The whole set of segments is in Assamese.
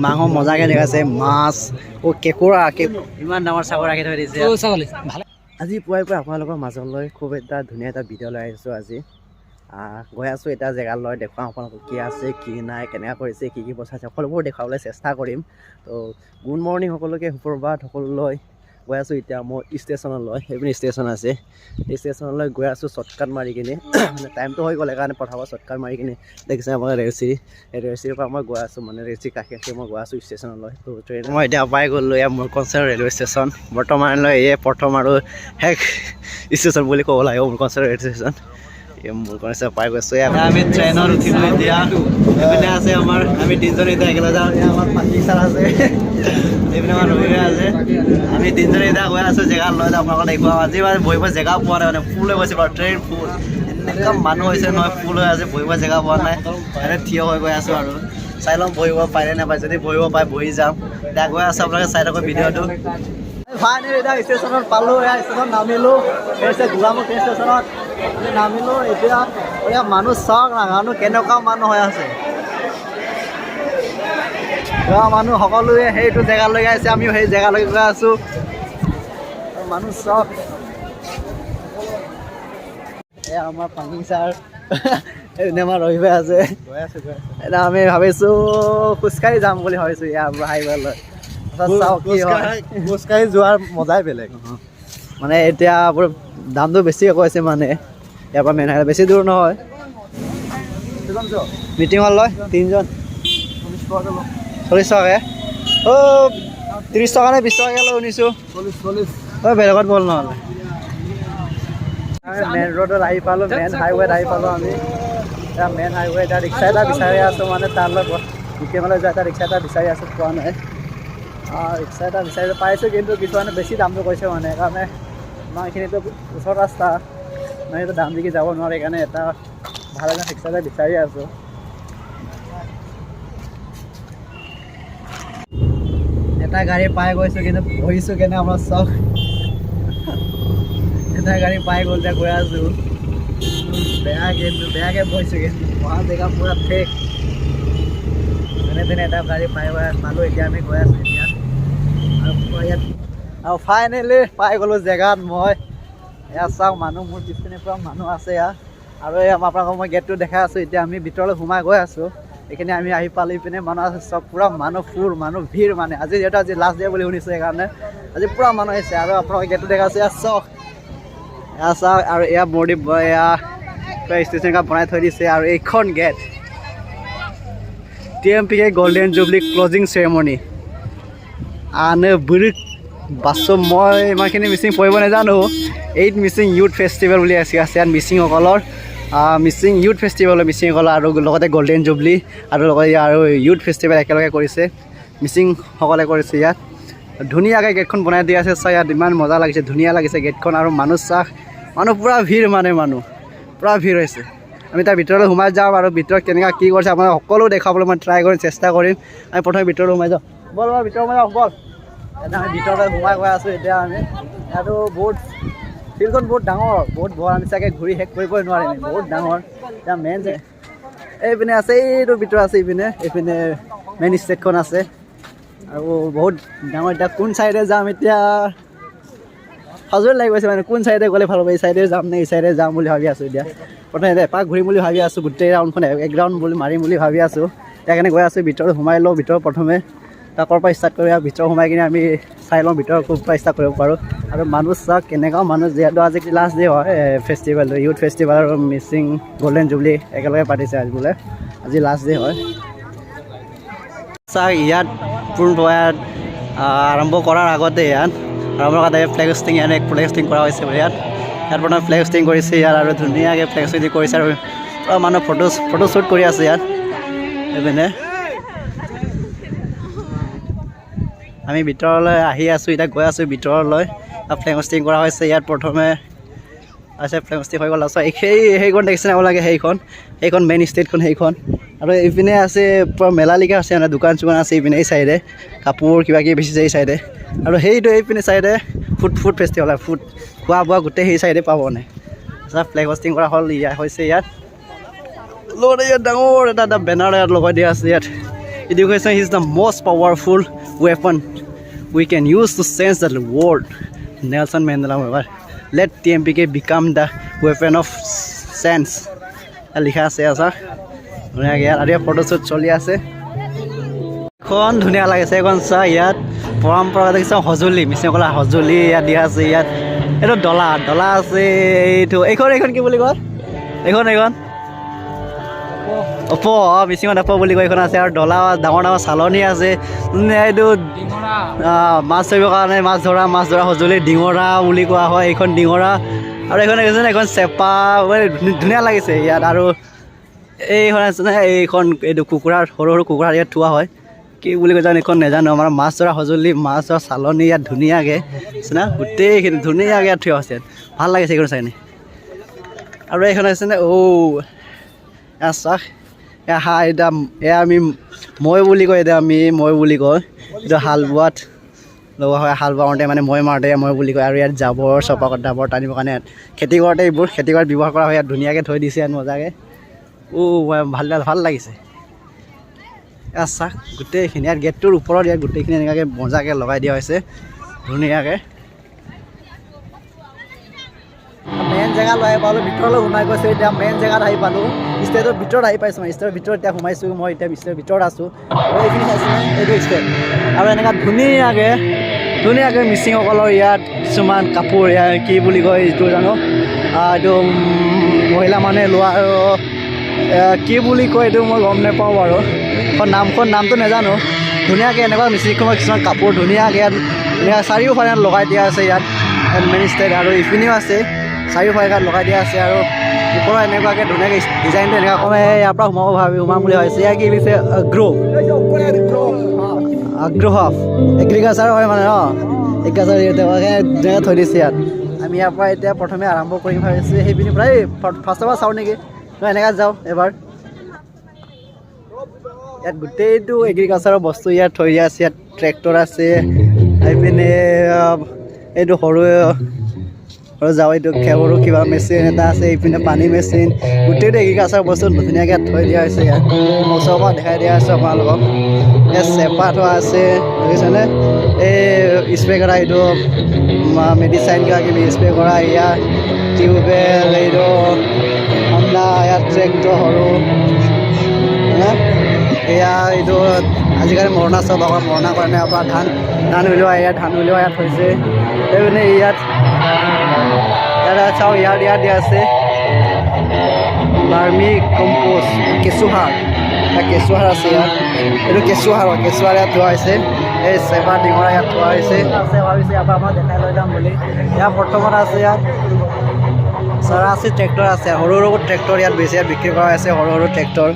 মাংস মজাকৈ দেখাইছে মাছ কেঁকুৰা ইমান ডাঙৰ চাগৰ ৰাখি থৈ দিছে আজি পুৱাই পুৱাই আপোনালোকৰ মাজলৈ খুব এটা ধুনীয়া এটা ভিডিঅ' লৈ আহিছোঁ আজি গৈ আছোঁ এটা জেগালৈ দেখুৱাম আপোনালোকক কি আছে কি নাই কেনেকৈ কৰিছে কি কি বচাইছে সকলোবোৰ দেখুৱাবলৈ চেষ্টা কৰিম তো গুড মৰ্ণিং সকলোকে সুপ্ৰভাত সকলোলৈ গৈ আছোঁ এতিয়া মই ষ্টেচনলৈ সেইপিনি ষ্টেচন আছে এই ষ্টেচনলৈ গৈ আছোঁ শ্বৰ্টকাট মাৰি কিনে মানে টাইমটো হৈ গ'ল সেইকাৰণে পঠাব শ্বৰ্টকাট মাৰি কিনে দেখিছে আপোনাৰ ৰেলচিৰি এই ৰেলচিৰিৰ পৰা মই গৈ আছোঁ মানে ৰেলচিৰি কাষে মই গৈ আছোঁ ষ্টেচনলৈ তো ট্ৰেইন মই এতিয়া পাই গ'লোঁ এয়া মুৰকঞ্চৰ ৰেলৱে ষ্টেচন বৰ্তমানলৈ এই প্ৰথম আৰু শেষ ষ্টেচন বুলি ক'ব লাগিব মুৰকঞ্চৰ ৰেলৱে ষ্টেচন এই মুৰকঞ্চৰ পাই গৈছোঁ আমি ট্ৰেইনত উঠিলোঁ এতিয়া এইপিনে আছে আমাৰ আমি তিনিজনে এতিয়া একেলগে যাওঁ এয়া আমাৰ পাৰ্কিং চাৰ আছে এইপিনে আমাৰ ৰহিমে আছে আমি তিনিজনে এতিয়া গৈ আছোঁ জেগা লৈ যাওঁ আপোনালোকক দেখুৱাম আজি মানে বহিব জেগা পোৱা নাই মানে ফুল হৈ গৈছে বাৰু ট্ৰেইন ফুল এনেকুৱা মানুহ হৈছে নহয় ফুল হৈ আছে বহিব জেগা পোৱা নাই এনে থিয় হৈ গৈ আছোঁ আৰু চাই ল'ম বহিব পাৰে নাপায় যদি বহিব পায় বহি যাম এতিয়া গৈ আছোঁ আপোনালোকে চাই থাকক ভিডিঅ'টো ফাইনেলি এতিয়া ষ্টেচনত পালোঁ এয়া ষ্টেচনত নামিলোঁ হৈছে গোগামুখ ট্ৰেইন ষ্টেচনত নামিলোঁ এতিয়া এয়া মানুহ চাওক নাজানো কেনেকুৱা মানুহ হৈ আছে মানুহ সকলোৱে সেইটো জেগালৈকে আহিছে আমিও সেই জেগালৈকে গৈ আছোঁ মানুহ চাওক এয়া আমাৰ পানী ছাৰ এইপিনে আমাৰ ৰহিমে আছে এতিয়া আমি ভাবিছোঁ খোজকাঢ়ি যাম বুলি ভাবিছোঁ ইয়াৰ পৰা হাইৱেলৈ চাওক কি হয় খোজকাঢ়ি যোৱাৰ মজাই বেলেগ মানে এতিয়া পুৰা দামটো বেছিকৈ কৈছে মানে ইয়াৰ পৰা মেইন বেছি দূৰ নহয় মিটিং হল লয় তিনিজন 40 টকাকৈ অঁ 30 টকা নে 20 টকাকৈ লৈ শুনিছোঁ 40 বেলেগত ব'ল নহ'লে মেইন ৰোডত আহি পালোঁ মেইন হাইৱেত আহি পালোঁ আমি এতিয়া মেইন হাইৱে এতিয়া ৰিক্সা এটা বিচাৰি আছোঁ মানে তালৈ মিটিঙলৈ যোৱা এটা ৰিক্সা এটা বিচাৰি আছোঁ পোৱা নাই ৰিক্সা এটা বিচাৰি পাইছোঁ কিন্তু কিছুমানে বেছি দামটো কৈছে মানে সেইকাৰণে আমাৰ এইখিনিতো ওচৰ ৰাস্তা মানে এইটো দাম দিকে যাব নোৱাৰে সেইকাৰণে এটা ভাল এটা ৰিক্সা এটা বিচাৰি আছোঁ এটা গাড়ী পাই গৈছোঁ কিন্তু বহিছোঁ কেনে আমাৰ চখ এটা গাড়ী পাই গ'ল এতিয়া গৈ আছোঁ বেয়াকৈ বহিছোঁ কিন্তু মহা জেগা পূৰা ঠেক যেনে তেনে এটা গাড়ী পালোঁ এতিয়া আমি গৈ আছোঁ এতিয়া আৰু ফাইনেলি পাই গ'লোঁ জেগাত মই এয়া চাওক মানুহ মোৰ পিছপিনে পৰা মানুহ আছে এয়া আৰু এই আপোনালোকক মই গেটটো দেখাই আছোঁ এতিয়া আমি ভিতৰলৈ সোমাই গৈ আছোঁ এইখিনি আমি আহি পালি পিনে মানুহ আছে চব পূৰা মানুহ ফুল মানুহ ভিৰ মানে আজি যিহেতু আজি লাষ্ট ডে বুলি শুনিছোঁ সেইকাৰণে আজি পূৰা মানুহ আহিছে আৰু আপোনালোকক গেটটো দেখাইছোঁ এয়া চাওক আৰু এয়া বৰ্ডি এয়া ষ্টেচন বনাই থৈ দিছে আৰু এইখন gate TMPK golden jubilee closing ceremony আনে বুঢ়ী বাছো মই ইমানখিনি মিচিং পঢ়িব নাজানো 8 মিচিং ইউথ ফেষ্টিভেল বুলি আছে ইয়াত মিচিংসকলৰ মিচিং ইউথ ফেষ্টিভেল মিচিংসকলৰ আৰু লগতে গল্ডেন জুবলি আৰু লগতে আৰু ইউথ ফেষ্টিভেল একেলগে কৰিছে মিচিংসকলে কৰিছে ইয়াত ধুনীয়াকৈ গেটখন বনাই দিয়া আছে চাই ইয়াত ইমান মজা লাগিছে ধুনীয়া লাগিছে গেটখন আৰু মানুহ মানুহ পূৰা ভিৰ মানে মানুহ পূৰা ভিৰ হৈছে আমি তাৰ ভিতৰলৈ সোমাই যাম আৰু ভিতৰত কেনেকৈ কি কৰিছে আপোনাক সকলো দেখাবলৈ মই ট্ৰাই কৰিম চেষ্টা কৰিম আমি প্ৰথমে ভিতৰলৈ সোমাই যাওঁ ব'ল ভিতৰত সোমাই যাওঁ ব'ল এতিয়া আমি ভিতৰলৈ সোমাই গৈ আছোঁ এতিয়া আমি ইয়াতো বহুত ফিল্ডখন বহুত ডাঙৰ বহুত বৰ নিচাকৈ ঘূৰি শেষ কৰিবই নোৱাৰিম বহুত ডাঙৰ এতিয়া মেইন এইপিনে আছে এইটো ভিতৰ আছে এইপিনে মেইন ষ্টেজখন আছে আৰু বহুত ডাঙৰ এতিয়া কোন ছাইডে যাম এতিয়া সাজুৰি লাগি গৈছে মানে কোন ছাইডে গ'লে ভাল হ'ব এই ছাইডে যাম নে এই ছাইডে যাম বুলি ভাবি আছোঁ এতিয়া প্ৰথমে এপাক ঘূৰিম বুলি ভাবি আছোঁ গোটেই ৰাউণ্ডখন এক ৰাউণ্ড বুলি মাৰিম বুলি ভাবি আছোঁ সেইকাৰণে গৈ আছোঁ ভিতৰত সোমাই লওঁ ভিতৰত প্ৰথমে তাকৰ পৰা ষ্টাৰ্ট কৰি ভিতৰত সোমাই কিনে আমি চাই লওঁ ভিতৰত ক'ৰ পৰা ষ্টাৰ্ট কৰিব পাৰোঁ আৰু মানুহ চাওক কেনেকুৱা মানুহ যিহেতু আজি লাষ্ট ডে হয় ফেষ্টিভেলটো ইউথ ফেষ্টিভেল আৰু মিচিং গল্ডেন জুবলি একেলগে পাতিছে আজি বোলে আজি লাষ্ট ডে হয় চাওক ইয়াত ইয়াত আৰম্ভ কৰাৰ আগতে ইয়াত আৰম্ভ কৰাতে ফ্লেগ হোষ্টিং ফ্লেগ হোষ্টিং কৰা হৈছে ইয়াত প্ৰথমে ফ্লেগ হোষ্টিং কৰিছে ইয়াত আৰু ধুনীয়াকৈ ফ্লেগ হোষ্টিং কৰিছে আৰু মানুহ ফটোশ্বুট কৰি আছে ইয়াত এইপিনে আমি ভিতৰলৈ আহি আছোঁ এতিয়া গৈ আছোঁ ভিতৰলৈ ফ্লেগ হোষ্টিং কৰা হৈছে ইয়াত প্ৰথমে আছে ফ্লেগ হোষ্টিং হৈ গ'ল সেইখন দেখিছে নাব লাগে সেইখন মেইন ষ্টেজখন সেইখন আৰু এইপিনে আছে পূৰা মেলালিকা আছে মানে দোকান চোকান আছে এইপিনে এই চাইডে কাপোৰ কিবা কিবি বেচিছে এই চাইডে আৰু সেইটো এইপিনে চাইডে ফুড ফেষ্টিভেল হয় খোৱা বোৱা গোটেই সেই চাইডে পাব মানে ফ্লেগ হোষ্টিং কৰা হৈছে ইয়াত লগত ইয়াত ডাঙৰ এটা বেনাৰ ইয়াত লগাই দিয়া আছে ইয়াত Education is the most powerful weapon we can use to change the world. Nelson Mandela. Let TMPK become the weapon of sense. লিখা আছে আছা ধুনীয়াকৈ ইয়াত আৰু ফটোশ্বুট চলি আছে এখন ধুনীয়া লাগিছে এখন চা ইয়াত পৰম্পৰাগত কিছুমান সঁজুলি মিচিংসকলৰ সঁজুলি ইয়াত দিয়া আছে ইয়াত এইটো ডলা ডলা আছে এইটো এইখন কি বুলি কয় এইখন অপ মিচিঙত অপ বুলি কয় এইখন আছে আৰু ডলা ডাঙৰ ডাঙৰ চালনী আছে এইটো মাছ ধৰিবৰ কাৰণে মাছ ধৰা সঁজুলি ডিঙৰা বুলি কোৱা হয় এইখন ডিঙৰা আৰু এইখন চেপা ধুনীয়া লাগিছে ইয়াত আৰু এইখন আছে এইখন এইটো কুকুৰাৰ সৰু সৰু কুকুৰা ইয়াত থোৱা হয় কি বুলি কয় জানো এইখন নাজানো আমাৰ মাছ ধৰা সঁজুলি মাছ ধৰা চালনী ইয়াত ধুনীয়াকৈ আছে না গোটেইখিনি ধুনীয়াকৈ ইয়াত থোৱা হৈছে ভাল লাগিছে এইখন চাইনি আৰু এইখন আছে নে চাহ এয়া আমি মই বুলি কয় এতিয়া আমি মই বুলি কয় এইটো হাল বোৱাত লগোৱা হয় হাল বাওঁতে মানে মই মাৰোঁতে মই বুলি কয় আৰু ইয়াত জাবৰ জাবৰ টানিবৰ কাৰণে খেতি কৰোঁতে এইবোৰ খেতি কৰাত ব্যৱহাৰ কৰা হয় ইয়াত ধুনীয়াকৈ থৈ দিছে ইয়াত মজাকৈ ভাল লাগিছে চাহ গোটেইখিনি ইয়াত গেটটোৰ ওপৰত ইয়াত গোটেইখিনি এনেকুৱাকৈ মজাকৈ লগাই দিয়া হৈছে ধুনীয়াকৈ মেইন জেগা লৈ আহি পালোঁ ভিতৰলৈ সোমাই গৈছোঁ এতিয়া মেইন জেগাত আহি পালোঁ ষ্টেজৰ ভিতৰত আহি পাইছোঁ মই ষ্টেজৰ ভিতৰত এতিয়া সোমাইছোঁ মই এতিয়া ষ্টেজৰ ভিতৰত আছোঁ আৰু এইখিনি চাইছোঁ এইটো ষ্টেজ আৰু এনেকুৱা ধুনীয়াকৈ মিচিংসকলৰ ইয়াত কিছুমান কাপোৰ ইয়াৰ কি বুলি কয় এইটো জানো এইটো মহিলা মানুহে লোৱা আৰু কি বুলি কয় এইটো মই গম নাপাওঁ বাৰু নামটো নাজানো ধুনীয়াকৈ এনেকুৱা মিচিংখনৰ কিছুমান কাপোৰ ধুনীয়াকৈ ইয়াত এনেকুৱা চাৰিওফালে লগাই দিয়া আছে ইয়াত মেইন ষ্টেজ আৰু ইপিনেও আছে চাৰিওফালে লগাই দিয়া আছে আৰু ওপৰত এনেকুৱাকৈ ধুনীয়াকৈ ডিজাইনটো এনেকুৱা কমে ইয়াৰ পৰা সোমাম বুলি ভাবিছে ইয়াৰ কি লিখিছে আগ্ৰহ এগ্ৰিকালচাৰ হয় মানে এগ্ৰিকালচাৰ জেগা থৈ দিছে ইয়াত আমি ইয়াৰ পৰা এতিয়া প্ৰথমে আৰম্ভ কৰিম ভাবিছোঁ সেইপিনি প্ৰায় ফাৰ্ষ্টৰ পৰা চাওঁ নেকি এনেকৈ যাওঁ এবাৰ ইয়াত গোটেইটো এগ্ৰিকালচাৰৰ বস্তু ইয়াত থৈ দিয়া আছে ইয়াত ট্ৰেক্টৰ আছে এইপিনে এইটো সৰু যাওঁ এইটো সৰু কিবা মেচিন এটা আছে এইপিনে পানী মেচিন গোটেইটো এগ্ৰিকালচাৰৰ বস্তু ধুনীয়াকৈ থৈ দিয়া হৈছে ইয়াত ওচৰৰ পৰা দেখাই দিয়া আছে আপোনালোকক ইয়াত চেপা থোৱা আছে বুজিছেনে এই স্প্ৰে কৰা এইটো মেডিচাইন কিবা কিবি স্প্ৰে কৰা ইয়াত টিউবেল এইটো হণ্ডা ইয়াত ট্ৰেক্টৰ সৰু এয়া এইটো আজিকালি মৰণা চব আকৌ মৰণা কাৰণে আপোনাৰ ধান উলিওৱা ইয়াত হৈছে এইপিনে ইয়াত চাওঁ ইয়াত দিয়া আছে বাৰ্মি কম্প'ষ্ট কেঁচুসাৰ আছে ইয়াত এইটো কেঁচুসাৰ ইয়াত থোৱা হৈছে এই চেপা ডিঙৰা ইয়াত থোৱা হৈছে ভাবিছে ইয়াৰ পৰা মই দেখাই লৈ যাম বুলি ইয়াৰ প্ৰথমত আছে ইয়াত চৰাচী ট্ৰেক্টৰ আছে সৰু ট্ৰেক্টৰ ইয়াত বিক্ৰী কৰা হৈছে সৰু ট্ৰেক্টৰ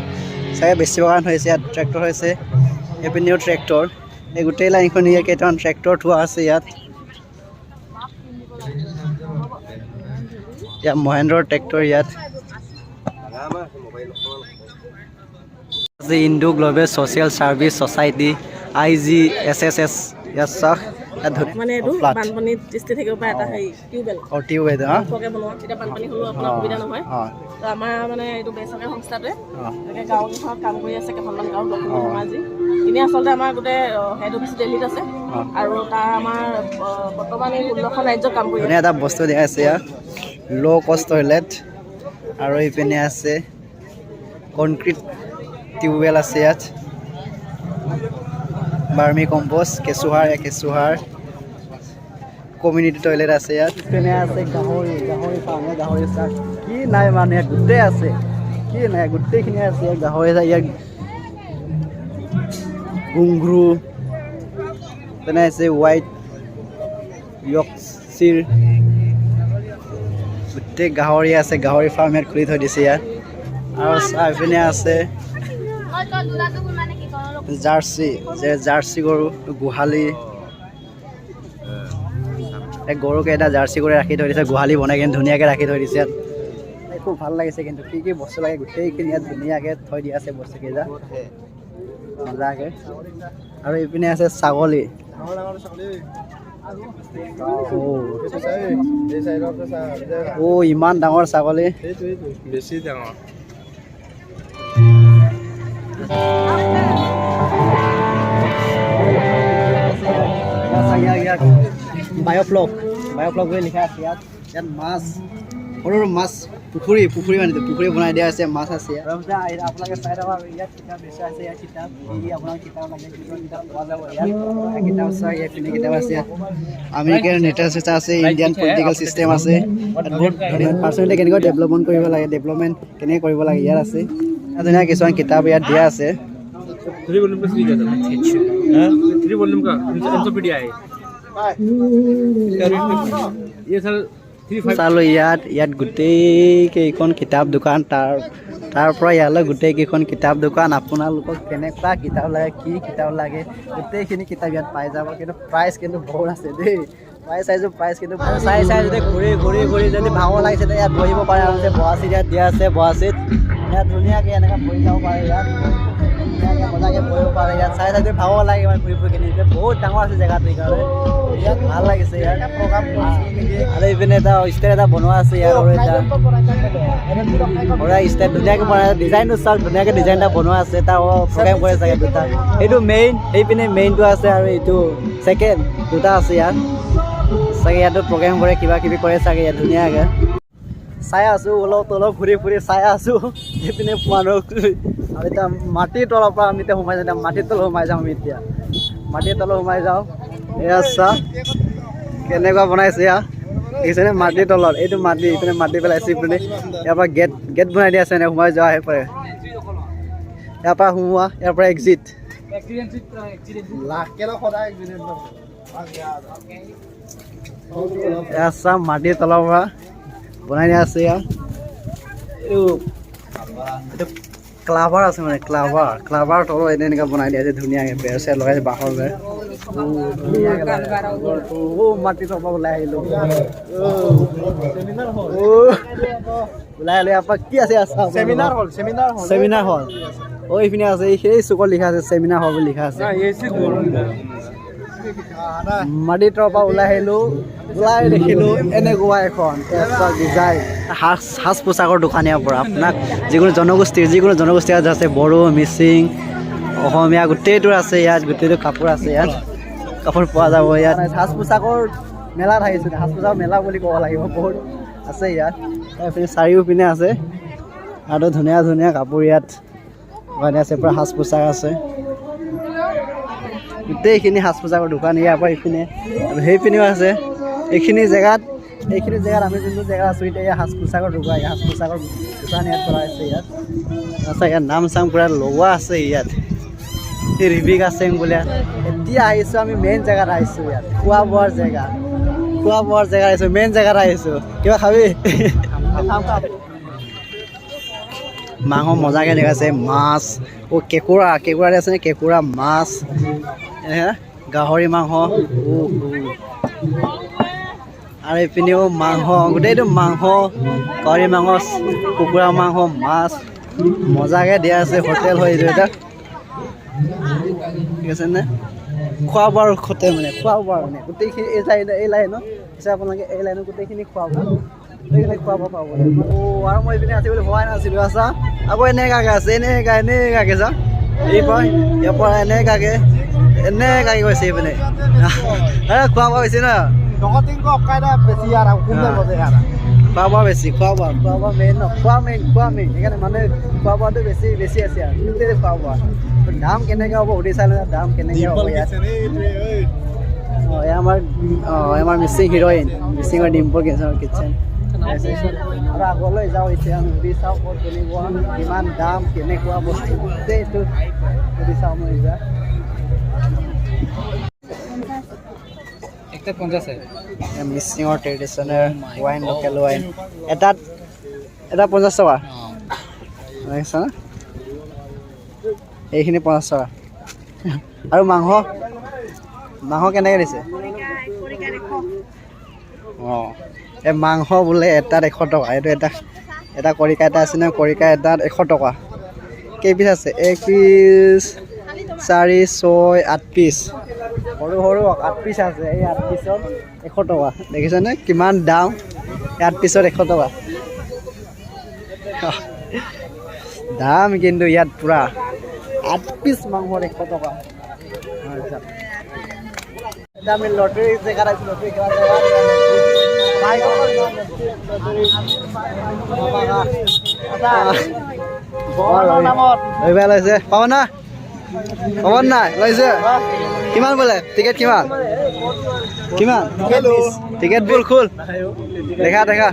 চাগে বেচিবৰ কাৰণে হৈছে ইয়াত ট্ৰেক্টৰ হৈছে এইপিনেও ট্ৰেক্টৰ এই গোটেই লাইনখন ইয়াত কেইটামান ট্ৰেক্টৰ থোৱা আছে ইয়াত মহেন্দ্ৰৰ ট্ৰেক্টৰ ইয়াত Indo global social service society IGSSS ইয়াত চাওক মানে এইটো বানপানী দৃষ্টি থাকিব পাৰে এটা হেৰি টিউবেল বনোৱা তেতিয়া বানপানী হ'লেও আপোনাৰ সুবিধা নহয় তো আমাৰ মানে এইটো বেচৰকাৰী সংস্থাটোৱে এনেকৈ গাঁওকেইখনত কাম কৰি আছে কেইখনমান গাঁও লখিমপুৰ ধেমাজি এনেই আচলতে আমাৰ গোটেই হেড অফিচ দিল্লীত আছে আৰু তাৰ আমাৰ বৰ্তমান এই 16খন ৰাজ্যত কাম কৰি আছে এটা বস্তু দিয়া আছে ইয়াত ল' কষ্ট টয়লেট আৰু এইপিনে আছে কনক্ৰিট টিউবেল আছে ইয়াত বাৰ্মি কম্প'ষ্ট কেঁচুসাৰ কমিউনিটি টয়লেট আছে ইয়াত পিনে আছে গাহৰি ফাৰ্ম গাহৰি চাক কি নাই মানে গোটেই আছে কি নাই গোটেইখিনি আছে গাহৰি ইয়াত গুংগ্ৰু তেনে আছে হোৱাইট য়ৰ্কশ্বিৰ গোটেই গাহৰি আছে গাহৰি ফাৰ্ম ইয়াত খুলি থৈ দিছে ইয়াত আৰু চাইপিনে আছে জাৰ্চি গৰু গোহালি গৰুকেইটা জাৰ্চি কৰি ৰাখি থৈ দিছে গোহালি বনাই কিনে ধুনীয়াকৈ ৰাখি থৈ দিছে ইয়াত খুব ভাল লাগিছে কিন্তু কি বস্তু লাগে গোটেইখিনি ইয়াত ধুনীয়াকৈ থৈ দিয়া আছে বস্তুকেইটা মজাকৈ আৰু এইপিনে আছে ছাগলী ইমান ডাঙৰ ছাগলী বেছি ডাঙৰ বায়োফ্লক বুলি লিখা আছে ইয়াত মাছ সৰু মাছ পুখুৰী মানে পুখুৰী বনাই দিয়া আছে মাছ আছে আপোনালোকে চাই থাকক ইয়াত কিতাপ বেচা আছে ইয়াত কিতাপ আপোনাৰ কিতাপ লাগে কিতাপ পোৱা যাব ইয়াত কিতাপ আছে ইয়াত পিনে কিতাপ আছে আমেৰিকান লিটাৰেচাৰ আছে ইণ্ডিয়ান পলিটিকেল চিষ্টেম আছে বহুত পাৰ্চনেলি কেনেকৈ ডেভেলপমেণ্ট কৰিব লাগে ডেভেলপমেণ্ট কেনেকৈ কৰিব লাগে ইয়াত আছে ধুনীয়া কিছুমান কিতাপ ইয়াত দিয়া আছে 3 वॉल्यूम का सीरीज है 3 वॉल्यूम का एनसाइक्लोपीडिया है ये सर 35 চালো ইয়াত গোটেই কেইখন কিতাপ দোকান তাৰ পৰা ইয়ালৈ গোটেই কেইখন কিতাপ দোকান আপোনালোকক কেনেকুৱা কিতাপ লাগে কি কিতাপ লাগে গোটেইখিনি কিতাপ ইয়াত পাই যাব কিন্তু প্ৰাইচ কিন্তু বহুত আছে দেই প্ৰাইচ কিন্তু চাই যদি ঘূৰি যদি ভাগৰ লাগিছে ইয়াত বহিব পাৰে আৰু বহা চিট ইয়াত দিয়া আছে বহা চিট ইয়াত ধুনীয়াকৈ এনেকৈ বহি যাব পাৰে ইয়াত ধুনীয়াকৈ মজাকৈ বহিব পাৰে ইয়াত চাই যদি ভাগৰ লাগে মানে ঘূৰি কিনি বহুত ডাঙৰ আছে জেগাটো সেইকাৰণে ইয়াত ভাল লাগিছে ইয়াত প্ৰগ্ৰাম আৰু ইপিনে এটা ষ্টেজ এটা বনোৱা আছে ইয়াত আৰু এটা ষ্টেজ ধুনীয়াকৈ বনাই ডিজাইনটো চাওক ধুনীয়াকৈ ডিজাইন এটা বনোৱা আছে এটা প্ৰগ্ৰাম কৰে চাগে দুটা এইটো মেইন সেইপিনে মেইনটো আছে আৰু এইটো ছেকেণ্ড দুটা আছে ইয়াত চাগে ইয়াতো প্ৰগ্ৰেম কৰে কিবা কিবি কৰে চাগে ইয়াত ধুনীয়াকৈ চাই আছোঁ অলপ তলত ফুৰি চাই আছোঁ সেইপিনে মানুহ আৰু এতিয়া মাটিৰ তলৰ পৰা আমি এতিয়া সোমাই যাওঁ মাটিৰ তলত সোমাই যাওঁ আমি এতিয়া মাটিৰ তলত সোমাই যাওঁ এয়া চাহ কেনেকুৱা বনাইছে এয়া দেখিছেনে মাটিৰ তলত এইটো মাটি ইপিনে মাটি পেলাইছে ইপিনে ইয়াৰ পৰা গেট বনাই দিয়া আছে সোমাই যোৱা আহে পাৰে ইয়াৰ পৰা সোমোৱা ইয়াৰ পৰা এক্সিট এয়া চাহ মাটিৰ তলৰ পৰা বনাই দিয়া আছে ইয়াৰ এইটো ক্লাভাৰ আছে মানে ক্লাভাৰ তলত এনেকৈ বনাই দিয়া আছে ধুনীয়াকৈ বেৰ চেৰ লগাইছে বাঁহৰ বেৰ মাটিৰ তলৰ পৰা ওলাই আহিলোঁ ওলাই আহিলোঁ ইয়াৰ পৰা কি আছে চেমিনাৰ হল এইপিনে আছে সেই চুকত লিখা আছে চেমিনাৰ হল বুলি লিখা আছে মাটিৰ তলৰ পৰা ওলাই আহিলোঁ ওলাই দেখিলোঁ এনেকুৱা এখন ডিজাইন সাজ পোছাকৰ দোকান ইয়াৰ পৰা আপোনাক যিকোনো জনগোষ্ঠী আছে বড়ো মিচিং অসমীয়া গোটেইটো আছে ইয়াত গোটেইটো কাপোৰ আছে ইয়াত কাপোৰ পোৱা যাব ইয়াত সাজ পোছাকৰ মেলাত আহিছোঁ সাজ পোছাকৰ মেলা বুলি ক'ব লাগিব বহুত আছে ইয়াত এইপিনে চাৰিওপিনে আছে আৰু ধুনীয়া কাপোৰ ইয়াত আছে পূৰা সাজ পোছাক আছে গোটেইখিনি সাজ পোছাকৰ দোকান ইয়াৰ পৰা এইপিনে আৰু সেইপিনেও আছে এইখিনি জেগাত আমি যোনটো জেগাত আছোঁ এতিয়া ইয়াত সাজ পোছাকৰ দোকান সাজ পোছাকৰ দোকান ইয়াত কৰা আছে ইয়াত আছে ইয়াত নাম চাম পূৰা লগোৱা আছে ইয়াত এই ৰিবিকা চেং বোলে এতিয়া আহিছোঁ আমি মেইন জেগাত আহিছোঁ ইয়াত খোৱা বোৱাৰ জেগা আহিছোঁ মেইন জেগাত আহিছোঁ কিবা খাবি মাংস মজাকৈ দেখাইছে মাছ কেঁকুৰা আছে নে কেঁকুৰা মাছ গাহৰি মাংস আৰু এইপিনেও মাংস গোটেইটো মাংস গাহৰি মাংস কুকুৰা মাংস মাছ মজাকৈ দিয়া আছে হোটেল হয় এইটো এটা ঠিক আছে নে খোৱা বোৱাৰ খতে মানে গোটেইখিনি এই লাইনত পিছে আপোনালোকে এই লাইনত গোটেইখিনি খোৱা বোৱা পাব আৰু মই এইপিনে আছোঁ বুলি ভবাই নাছিলোঁ আছা আকৌ এনেকুৱাকৈ আছে এনেকুৱাকৈ যা ইয়াৰ পৰা এনেকুৱাকৈ গৈছে এইপিনে খোৱা বোৱা হৈছে ন খোৱা বোৱা বেছি খোৱা বোৱা মেইন ন খোৱা মেইন সেইকাৰণে মানুহে খোৱা বোৱাটো বেছি আছে আৰু গোটেই খোৱা বোৱা দাম কেনেকৈ হ'ব সুধি চালোঁ দাম কেনেকৈ হ'ব ইয়াত আমাৰ মিচিং হিৰইন মিচিঙৰ ডিম্পল কিটচেন আৰু আগলৈ যাওঁ এতিয়া সুধি চাওঁ ক'ত কেনেকুৱা কিমান দাম কেনেকুৱা বস্তু গোটেইটো সুধি চাওঁ মই এতিয়া মিচিঙৰ ট্ৰেডিশ্যনেল ৱাইন লোকেল ৱাইন এটা 50 টকা দেখিছা না এইখিনি 50 টকা আৰু মাংস কেনেকৈ দিছে এই মাংস বোলে এটাত 100 টকা এইটো এটা কৰিকা এটা আছে নহয় কৰিকা এটাত 100 টকা কেইপিচ আছে 1 পিচ 4 6 8 পিচ সৰু 8 পিচ আছে এই 8 পিচত 100 টকা দেখিছেনে কিমান দাম 8 পিচত 100 টকা দাম কিন্তু ইয়াত পুৰা 8 পিচ মাংসৰ 100 টকা এটা আমি লটাৰী জেগাত আছো লটাৰী এইবাৰ লৈছে পাব না পাব নাই লৈছে কিমান বোলে টিকেট কিমান কিমান টিকেট বোৰ খোল দেখা দেখা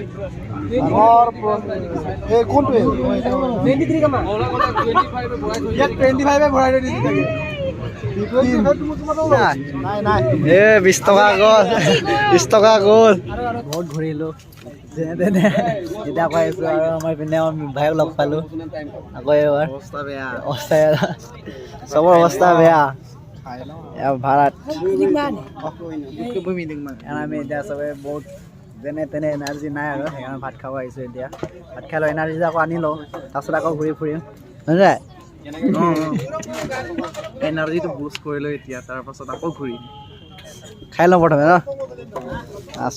এ 20 টকা গ'ল 20 টকা গ'ল বহুত ঘূৰিলো যেনে তেনে এতিয়া আকৌ আহিছো আৰু আমাৰ পিনে ভাইক লগ পালো আকৌ এবাৰ অৱস্থা বেয়া চবৰ অৱস্থা বেয়া ভাড়াত আমি এতিয়া চবে বহুত যেনে তেনে এনাৰ্জি নাই আৰু সেইকাৰণে ভাত খাব আহিছোঁ এতিয়া ভাত খাই লওঁ এনাৰ্জি আকৌ আনি লওঁ তাৰপিছত আকৌ ঘূৰি ফুৰিম নহয় যায় এনাৰ্জিটো বুষ্ট কৰিলোঁ এতিয়া তাৰপাছত আকৌ ঘূৰিম খাই লওঁ প্ৰথমে ন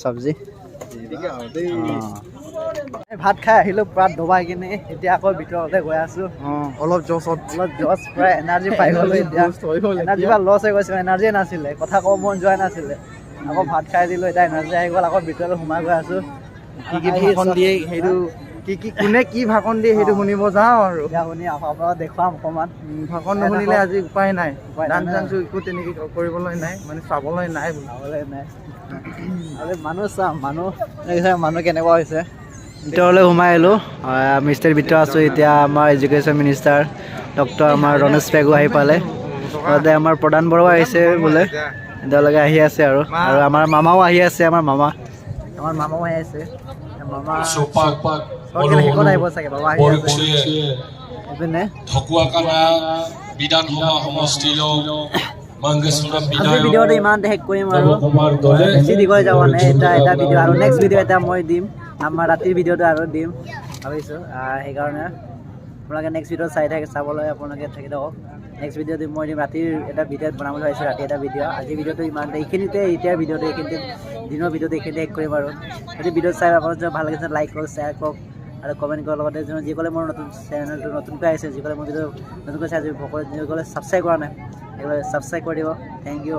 চব্জি ভাত খাই আহিলোঁ পুৰা দবাই কিনে এতিয়া আকৌ ভিতৰতে গৈ আছোঁ অলপ জছ প্ৰায় এনাৰ্জি পাই গ'লোঁ এতিয়া এনাৰ্জি পৰা লছ হৈ গৈছে এনাৰ্জিয়ে নাছিলে কথা ক'ব মন যোৱা নাছিলে আকৌ ভাত খাই দিলোঁ এতিয়া এনাৰ্জি আহি গ'ল আকৌ ভিতৰলৈ সোমাই গৈ আছোঁ কি ভাষণ দিয়ে সেইটো কোনে কি ভাষণ দিয়ে সেইটো শুনিব যাওঁ আৰু এতিয়া শুনি আপোনালোকক দেখুৱাম অকণমান ভাষণ নুশুনিলে আজি উপায় নাই ডান্স চান্সো একো তেনেকৈ কৰিবলৈ নাই মানে চাবলৈ নাই আৰু মানুহ চাম মানুহ কেনেকুৱা হৈছে ভিতৰলৈ সোমাই আহিলোঁ মিষ্টাৰ ভিতৰত আছোঁ এতিয়া আমাৰ এডুকেশ্যন মিনিষ্টাৰ ডক্টৰ আমাৰ ৰমেশ পেগু আহি পালে তাতে আমাৰ প্ৰধান বড়ো আহিছে বোলে এতিয়ালৈকে আহি আছে আৰু আমাৰ মামাও আহি আছে আমাৰ মামাও আহি আছে মামা শেষত আহিব চাগে বাবা আহি আছে এইপিনে বিধানসভা সমষ্টিৰ আজি ভিডিঅ'টো ইমানতে শেষ কৰিম আৰু বেছি দীঘল যাব নাই এটা ভিডিঅ' আৰু নেক্সট ভিডিঅ' এটা মই দিম আমাৰ ৰাতিৰ ভিডিঅ'টো আৰু দিম ভাবিছোঁ সেইকাৰণে আপোনালোকে নেক্সট ভিডিঅ' চাবলৈ আপোনালোকে থাকি থাকক নেক্সট ভিডিঅ'টো মই দিম ৰাতিৰ এটা ভিডিঅ'ত বনাবলৈ ভাবিছোঁ ৰাতি এটা ভিডিঅ' আজি ভিডিঅ'টো ইমানতে এইখিনিতে এতিয়াৰ ভিডিঅ'টো এইখিনিতে দিনৰ ভিডিঅ'টো এইখিনিতে শেষ কৰিম আৰু যদি ভিডিঅ'ত চাই আপোনালোকে ভাল লাগিছে লাইক কৰক শ্বেয়াৰ কৰক আৰু কমেণ্ট কৰাৰ লগতে যিসকলে মোৰ নতুন চেনেলটো নতুনকৈ আহিছে যিসকলে মোৰ ভিডিঅ' নতুনকৈ চাইছে যিসকলে ছাবস্ক্ৰাইব কৰা নাই সেইসকলে ছাবস্ক্ৰাইব কৰি দিব থেংক ইউ